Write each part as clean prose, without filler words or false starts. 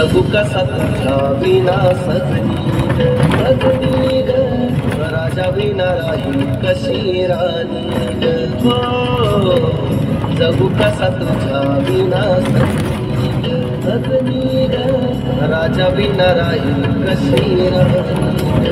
जगू कसा तुझ्या विना सजनी ग राजा विना राही कशी राणी ग हो जगू कसा तुझ्या विना सजनी ग राजा विना राही कशी राणी ग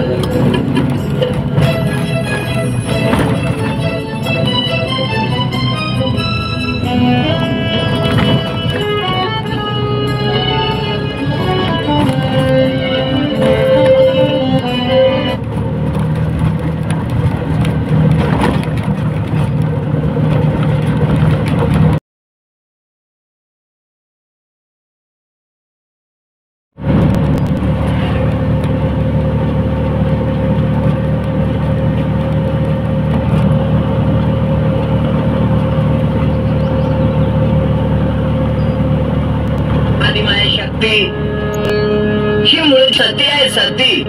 ही मूळ सती आहे सती.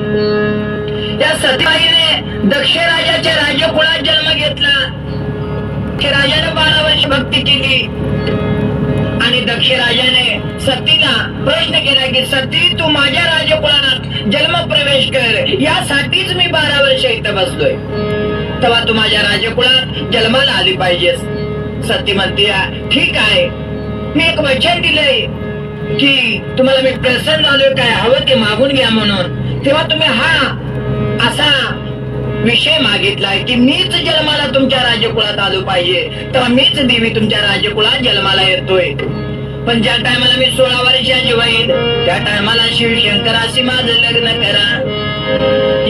या सतीबाईने दक्ष राजाच्या राजकुळात जन्म घेतला. राजाने 12 वर्ष भक्ती केली आणि दक्ष राजाने सतीला प्रश्न केला की सती तू माझ्या राजकुळात जन्म प्रवेश कर यासाठीच मी 12 वर्ष इथं बसलोय तेव्हा तू माझ्या राजकुळात जन्माला आली पाहिजेस. सती म्हणते ठीक आहे मी एक वचन दिलंय की तुम्हाला मी प्रसन्न झालोय काय हवं ते मागून घ्या म्हणून. तेव्हा तुम्ही हा असा विषय मागितलाय की मीच जन्माला तुमच्या राजकुळात आलो पाहिजे तेव्हा मीच देवी तुमच्या राजकुळात जन्माला येतोय. पण ज्या टायमाला मी 16 वर्षाची होईल त्या टायमाला शिवशंकराशी माझं लग्न करा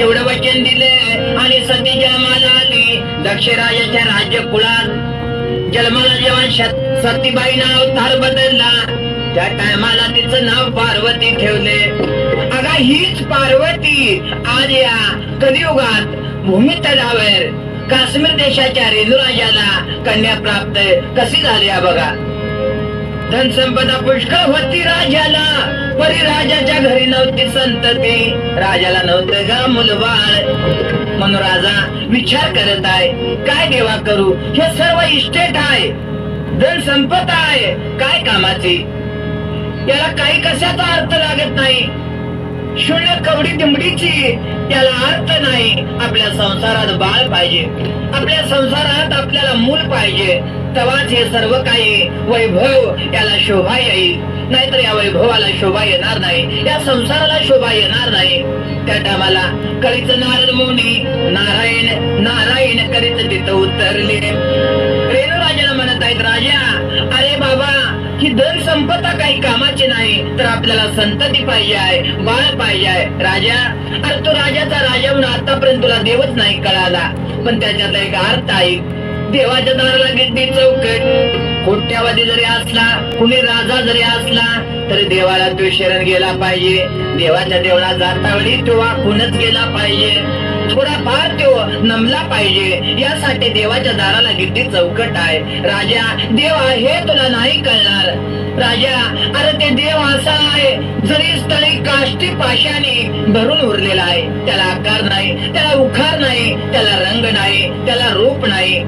एवढं वचन दिले. आणि सती जन्माला आली दक्ष राजाच्या राजकुळात. जन्माला जेव्हा सतीबाईनं अवतार बदलला त्या टायमाला तिचं नाव पार्वती ठेवले. अगा हीच पार्वती आज या कलियुगात भूमितलावर काश्मीर देशाच्या रेणुराजाला कन्या प्राप्त कशी झाली बघा. धन संपदा पुष्कळ होती राजाला परी राजाच्या घरी नव्हती संतती. राजाला नव्हतं ग मुलबाळ म्हणून राजा विचार करत आहे काय देवा करू. हे सर्व इस्टेट आहे धन संपदा आहे काय कामाची. याला काही कशाचा अर्थ लागत नाही. शून्य कवडी दिमडीची याला अर्थ नाही. आपल्या संसारात बाळ पाहिजे आपल्या संसारात आपल्याला मूल पाहिजे तेव्हाच हे सर्व काही वैभव याला शोभा येईल. नाहीतर या वैभवाला शोभा येणार नाही या संसाराला शोभा येणार नाही. त्या टायमाला करीच नारद मुनी नारायण नारायण करीत तिथं उतरले. रेणुराजाला म्हणत आहेत राजा अरे बाबा ही धन संपदा काही कामाची नाही तर आपल्याला संतती पाहिजे आहे बाळ पाहिजे आहे. राजा अरे तो राजाचा राजा म्हणून आतापर्यंत तुला देवच नाही कळाला. पण त्याच्यातला एक अर्थ आहे देवाच्या दाराला गिद्दी चौकट कोट्यावधी जरी असला कुणी राजा जरी असला तरी देवाला तो शरण गेला पाहिजे. देवाच्या देवळात जाता वेळी तो वाकूनच गेला पाहिजे थोडाफार तो नमला पाहिजे. यासाठी देवाच्या दाराला गिद्दी चौकट आहे. राजा देव आहे तुला नाही कळणार. राजा अरे ते देव असा आहे जरी स्थळी काष्टी पाशाने भरून उरलेला आहे. त्याला आकार नाही त्याला उखार नाही त्याला रंग नाही त्याला रूप नाही.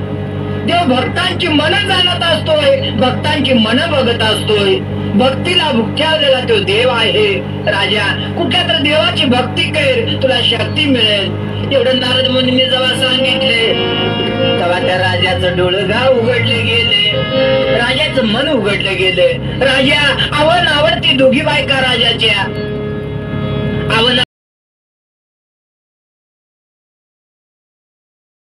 देव भक्तांची मन जाणत असतोय भक्तांची मन बघत असतोय. भक्तीला भुख्यावलेला तो देव आहे. राजा कुठल्या तर देवाची भक्ती कर तुला शक्ती मिळेल. एवढं नारद मुनींनी जेव्हा सांगितले तेव्हा त्या राजाचं डोळं गाव उघडले गेले. राजाचं मन उघडले गेले. राजा आवड आवडती दोघी बायका राजाच्या आवड